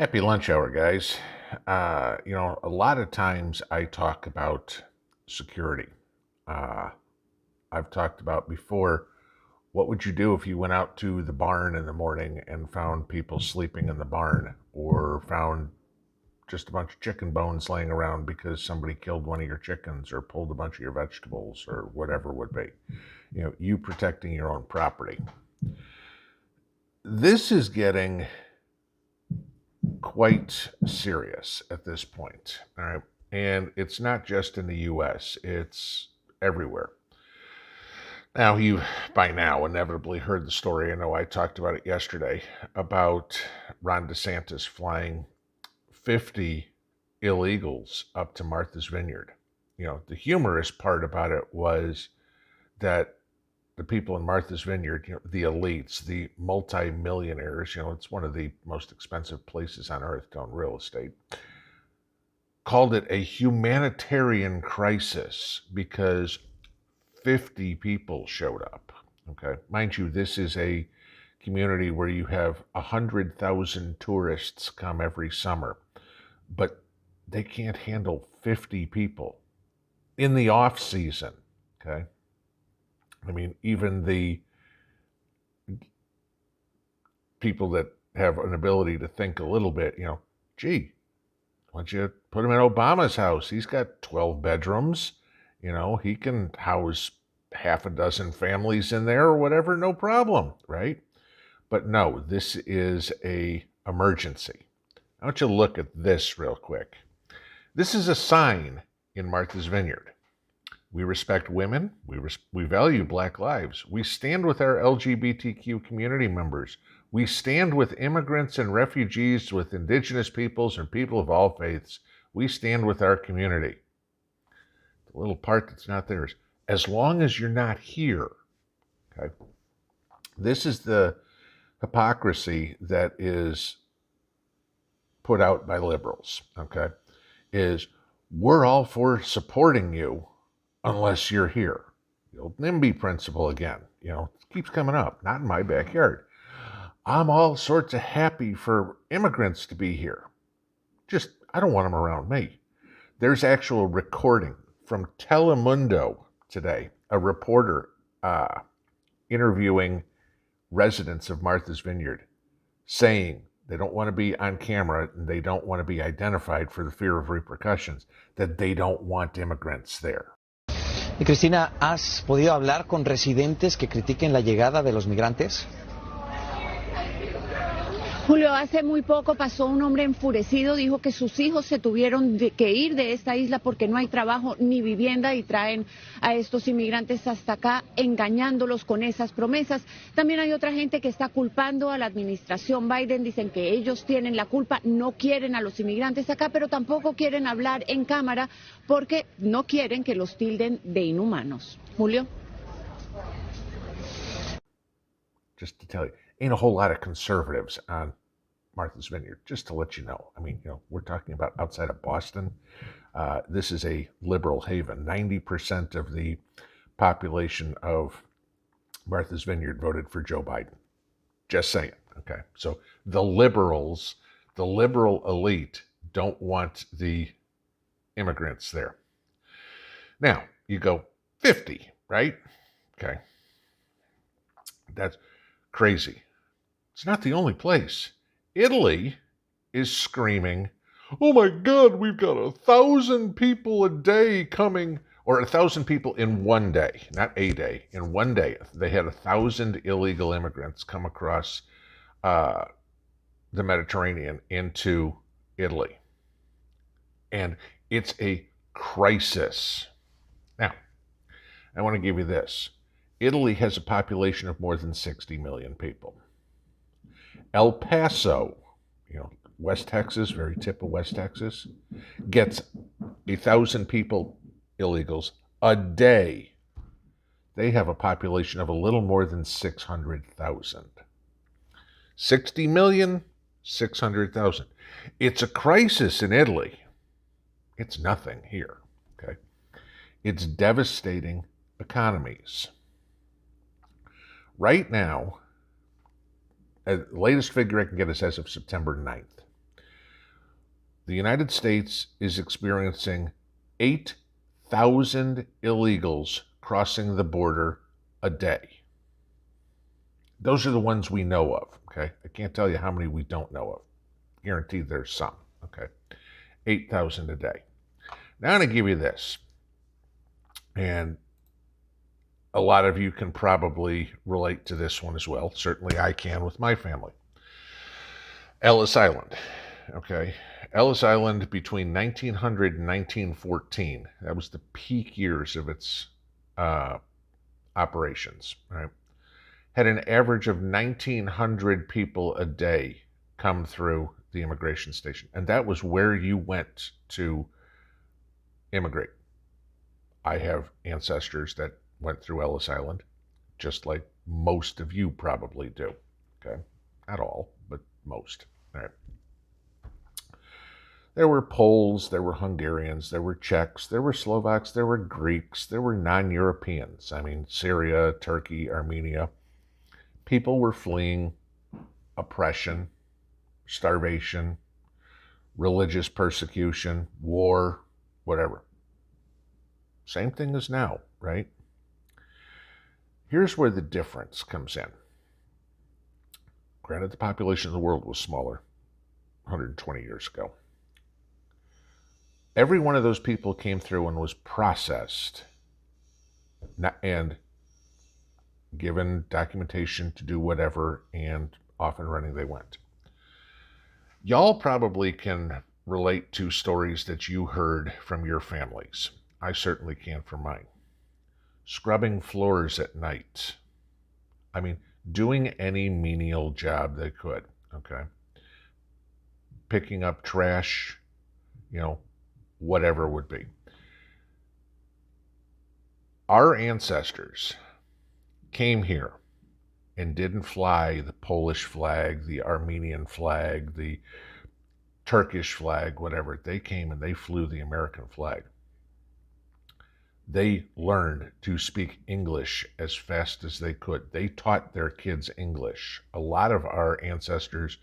Happy lunch hour, guys. A lot of times I talk about security. Uh, I've talked about before, what would you do if you went out to the barn in the morning and found people sleeping in the barn, or found just a bunch of chicken bones laying around because somebody killed one of your chickens or pulled a bunch of your vegetables or whatever it would be? You protecting your own property. This is getting quite serious at this point. All right. And it's not just in the US, it's everywhere. Now, you by now inevitably heard the story. I know I talked about it yesterday about Ron DeSantis flying 50 illegals up to Martha's Vineyard. The humorous part about it was that the people in Martha's Vineyard, the elites, the multimillionaires, it's one of the most expensive places on earth to own real estate, called it a humanitarian crisis because 50 people showed up. Okay. Mind you, this is a community where you have 100,000 tourists come every summer, but they can't handle 50 people in the off season. Okay. I mean, even the people that have an ability to think a little bit, gee, why don't you put him in Obama's house? He's got 12 bedrooms. He can house half a dozen families in there or whatever, no problem, right? But no, this is a emergency. I want you to look at this real quick. This is a sign in Martha's Vineyard. We respect women. We value Black lives. We stand with our LGBTQ community members. We stand with immigrants and refugees, with indigenous peoples and people of all faiths. We stand with our community. The little part that's not there is, as long as you're not here. Okay. This is the hypocrisy that is put out by liberals. Okay. Is we're all for supporting you unless you're here. The old NIMBY principle again, it keeps coming up. Not in my backyard. I'm all sorts of happy for immigrants to be here. Just, I don't want them around me. There's actual recording from Telemundo today, a reporter interviewing residents of Martha's Vineyard, saying they don't want to be on camera and they don't want to be identified for the fear of repercussions, that they don't want immigrants there. Y Cristina, ¿has podido hablar con residentes que critiquen la llegada de los migrantes? Julio, hace muy poco pasó un hombre enfurecido, dijo que sus hijos se tuvieron que ir de esta isla porque no hay trabajo ni vivienda y traen a estos inmigrantes hasta acá engañándolos con esas promesas. También hay otra gente que está culpando a la administración Biden, dicen que ellos tienen la culpa, no quieren a los inmigrantes acá, pero tampoco quieren hablar en cámara porque no quieren que los tilden de inhumanos. Julio. Just to tell you, ain't a whole lot of conservatives on Martha's Vineyard, just to let you know. I mean, we're talking about outside of Boston. This is a liberal haven. 90% of the population of Martha's Vineyard voted for Joe Biden. Just saying, okay? So the liberals, the liberal elite, don't want the immigrants there. Now, you go 50, right? Okay. That's crazy. It's not the only place. Italy is screaming, oh my God, we've got 1,000 people a day coming, or 1,000 people in one day, not a day, in one day. They had 1,000 illegal immigrants come across the Mediterranean into Italy. And it's a crisis. Now, I want to give you this. Italy has a population of more than 60 million people. El Paso, West Texas, very tip of West Texas, gets 1,000 people, illegals, a day. They have a population of a little more than 600,000. 60 million, 600,000. It's a crisis in Italy. It's nothing here, okay? It's devastating economies. Right now, the latest figure I can get is as of September 9th. The United States is experiencing 8,000 illegals crossing the border a day. Those are the ones we know of, okay? I can't tell you how many we don't know of. Guaranteed there's some, okay? 8,000 a day. Now I'm going to give you this. And a lot of you can probably relate to this one as well. Certainly I can with my family. Ellis Island, okay? Ellis Island between 1900 and 1914, that was the peak years of its operations, right? Had an average of 1,900 people a day come through the immigration station. And that was where you went to immigrate. I have ancestors that went through Ellis Island, just like most of you probably do. Okay? Not all, but most. All right. There were Poles, there were Hungarians, there were Czechs, there were Slovaks, there were Greeks, there were non-Europeans. I mean, Syria, Turkey, Armenia. People were fleeing oppression, starvation, religious persecution, war, whatever. Same thing as now, right? Here's where the difference comes in. Granted, the population of the world was smaller 120 years ago. Every one of those people came through and was processed and given documentation to do whatever, and off and running they went. Y'all probably can relate to stories that you heard from your families. I certainly can from mine. Scrubbing floors at night. I mean, doing any menial job they could, okay? Picking up trash, whatever it would be. Our ancestors came here and didn't fly the Polish flag, the Armenian flag, the Turkish flag, whatever. They came and they flew the American flag. They learned to speak English as fast as they could. They taught their kids English. A lot of our ancestors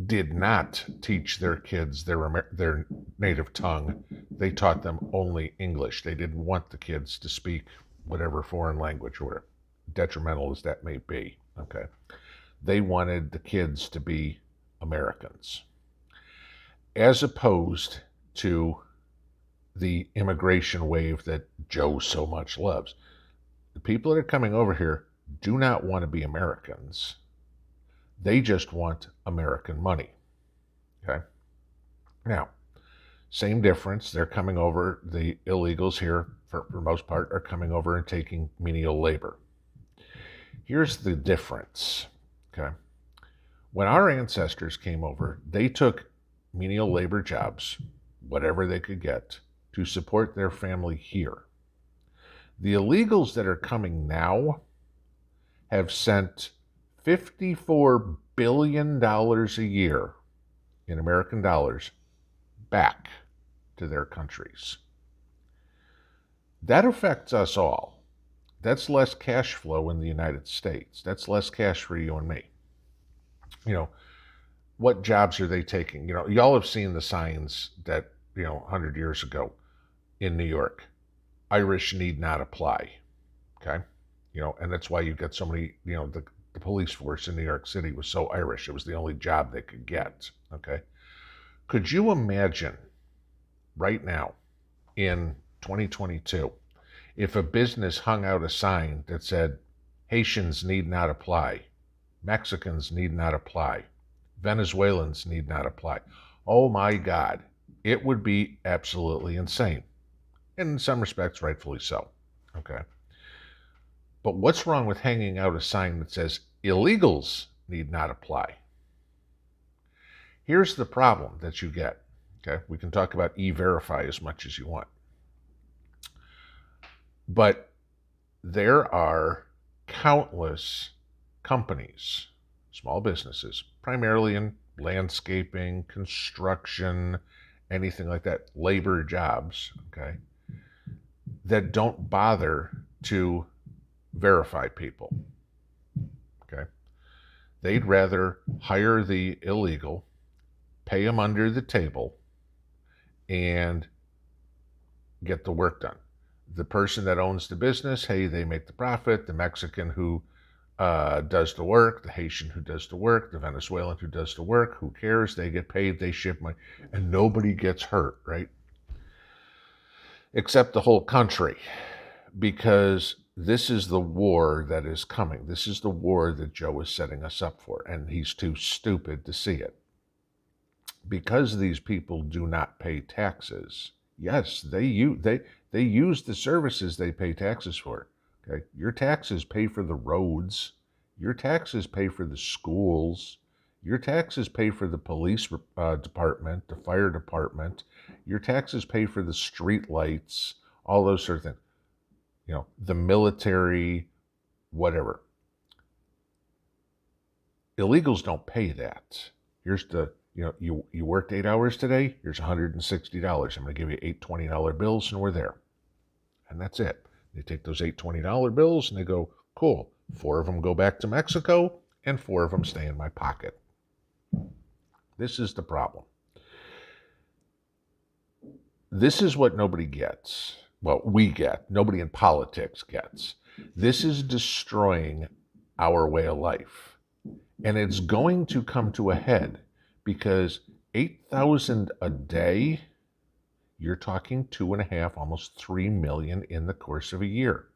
did not teach their kids their native tongue. They taught them only English. They didn't want the kids to speak whatever foreign language, or whatever, detrimental as that may be, okay? They wanted the kids to be Americans, as opposed to the immigration wave that Joe so much loves. The people that are coming over here do not want to be Americans. They just want American money, okay? Now, same difference. They're coming over, the illegals here, for the most part, are coming over and taking menial labor. Here's the difference, okay? When our ancestors came over, they took menial labor jobs, whatever they could get, to support their family here. The illegals that are coming now have sent $54 billion a year in American dollars back to their countries. That affects us all. That's less cash flow in the United States. That's less cash for you and me. What jobs are they taking? Y'all have seen the signs that, 100 years ago in New York, Irish need not apply, okay? And that's why you get so many, the police force in New York City was so Irish. It was the only job they could get, okay? Could you imagine right now in 2022 if a business hung out a sign that said, Haitians need not apply, Mexicans need not apply, Venezuelans need not apply? Oh my God, it would be absolutely insane. In some respects, rightfully so, okay? But what's wrong with hanging out a sign that says illegals need not apply? Here's the problem that you get, okay? We can talk about E-Verify as much as you want. But there are countless companies, small businesses, primarily in landscaping, construction, anything like that, labor jobs, okay, that don't bother to verify people, okay? They'd rather hire the illegal pay them under the table, and get the work done. The person that owns the business, hey, they make the profit. The Mexican who does the work, the Haitian who does the work, the Venezuelan who does the work, who cares? They get paid, they ship money, and nobody gets hurt, right? Except the whole country, because this is the war that is coming. This is the war that Joe is setting us up for, and he's too stupid to see it. Because these people do not pay taxes, yes, they use the services they pay taxes for. Okay, your taxes pay for the roads, your taxes pay for the schools, your taxes pay for the police department, the fire department, your taxes pay for the street lights, all those sort of things. You know, the military, whatever. Illegals don't pay that. Here's the, you worked 8 hours today, here's $160. I'm going to give you 8 $20 bills, and we're there. And that's it. They take those 8 $20 bills and they go, cool. 4 of them go back to Mexico and 4 of them stay in my pocket. This is the problem. This is what nobody gets. Well, we get. Nobody in politics gets. This is destroying our way of life. And it's going to come to a head because 8,000 a day, you're talking 2.5, almost 3 million in the course of a year.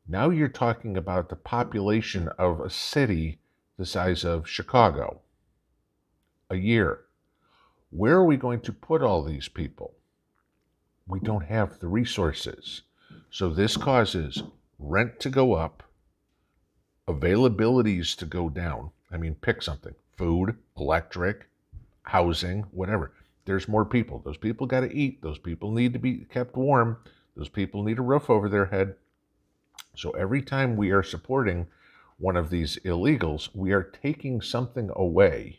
Now you're talking about the population of a city the size of Chicago a year. Where are we going to put all these people? We don't have the resources. So this causes rent to go up, availabilities to go down. I mean, pick something. Food, electric, housing, whatever. There's more people. Those people got to eat. Those people need to be kept warm. Those people need a roof over their head. So every time we are supporting one of these illegals, we are taking something away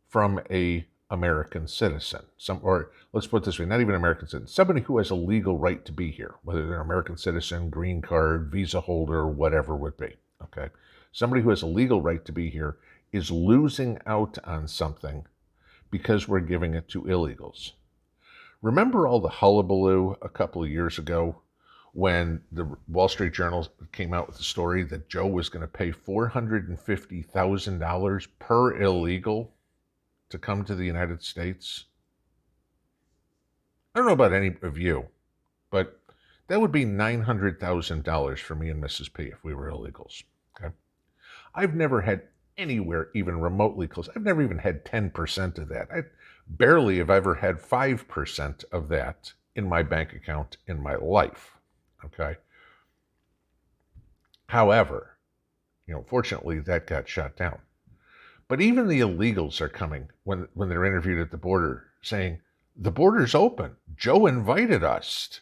from a American citizen. Or let's put it this way, not even American citizen, somebody who has a legal right to be here, whether they're an American citizen, green card, visa holder, whatever it would be, okay? Somebody who has a legal right to be here is losing out on something because we're giving it to illegals. Remember all the hullabaloo a couple of years ago when the Wall Street Journal came out with the story that Joe was going to pay $450,000 per illegal to come to the United States? I don't know about any of you, but that would be $900,000 for me and Mrs. P if we were illegals. Okay, I've never had anywhere even remotely close. I've never even had 10% of that. I barely have ever had 5% of that in my bank account in my life. Okay. However, fortunately that got shut down. But even the illegals are coming when they're interviewed at the border saying, the border's open. Joe invited us.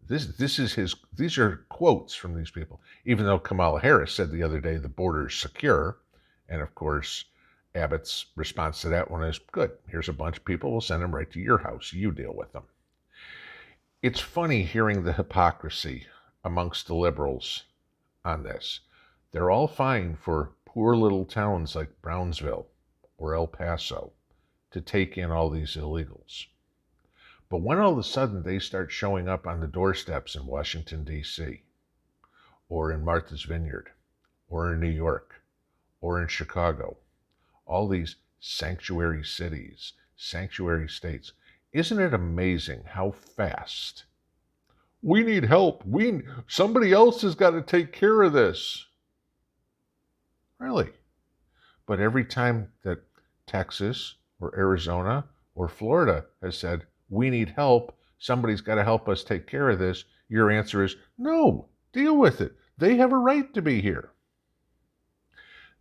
These are quotes from these people. Even though Kamala Harris said the other day the border's secure. And of course, Abbott's response to that one is, good, here's a bunch of people, we'll send them right to your house. You deal with them. It's funny hearing the hypocrisy amongst the liberals on this. They're all fine for poor little towns like Brownsville or El Paso to take in all these illegals. But when all of a sudden they start showing up on the doorsteps in Washington, D.C., or in Martha's Vineyard, or in New York, or in Chicago, all these sanctuary cities, sanctuary states, isn't it amazing how fast? We need help. Somebody else has got to take care of this. Really? But every time that Texas or Arizona or Florida has said, we need help, somebody's got to help us take care of this, your answer is, no, deal with it. They have a right to be here.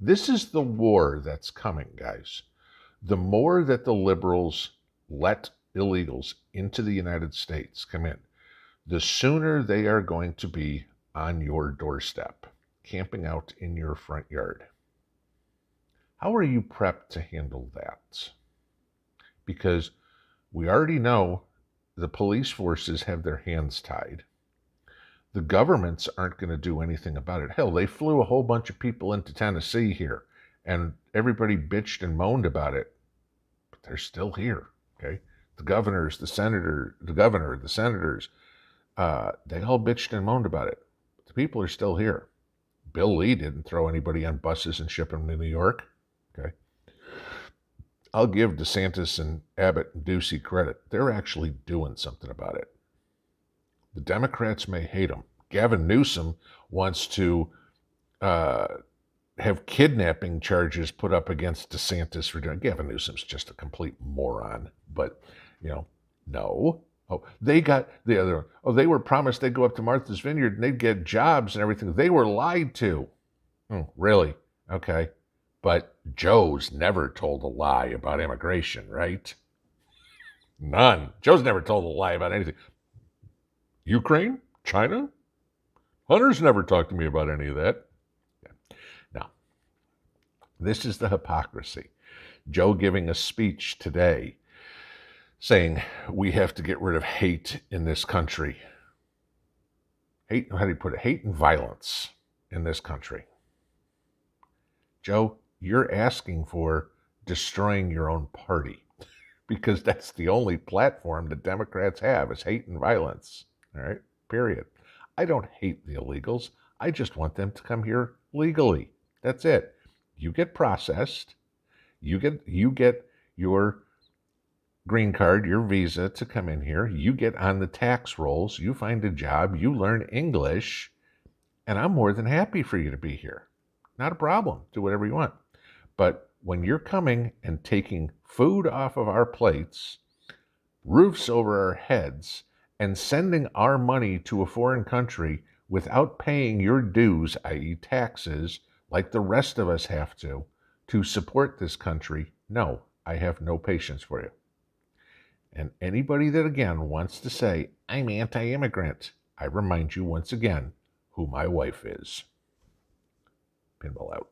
This is the war that's coming, guys. The more that the liberals let illegals into the United States come in, the sooner they are going to be on your doorstep, camping out in your front yard. How are you prepped to handle that? Because we already know the police forces have their hands tied. The governments aren't going to do anything about it. Hell, they flew a whole bunch of people into Tennessee here, and everybody bitched and moaned about it. they're still here. Okay, the governor, the senators, they all bitched and moaned about it. The people are still here. Bill Lee didn't throw anybody on buses and ship them to New York. Okay, I'll give DeSantis and Abbott and Ducey credit. They're actually doing something about it. The Democrats may hate them. Gavin Newsom wants to have kidnapping charges put up against DeSantis for doing. Gavin Newsom's just a complete moron. But, no. Oh, they got the other one. Oh, they were promised they'd go up to Martha's Vineyard and they'd get jobs and everything. They were lied to. Really? Okay. But Joe's never told a lie about immigration, right? None. Joe's never told a lie about anything. Ukraine? China? Hunter's never talked to me about any of that. Now, this is the hypocrisy. Joe giving a speech today saying we have to get rid of hate in this country. Hate, how do you put it? Hate and violence in this country. Joe, you're asking for destroying your own party because that's the only platform the Democrats have is hate and violence. All right, period. I don't hate the illegals. I just want them to come here legally. That's it. You get processed. You get your green card, your visa to come in here. You get on the tax rolls. You find a job. You learn English. And I'm more than happy for you to be here. Not a problem. Do whatever you want. But when you're coming and taking food off of our plates, roofs over our heads, and sending our money to a foreign country without paying your dues, i.e. taxes, like the rest of us have to support this country, no, I have no patience for you. And anybody that, again, wants to say, I'm anti-immigrant, I remind you once again who my wife is. Pinball out.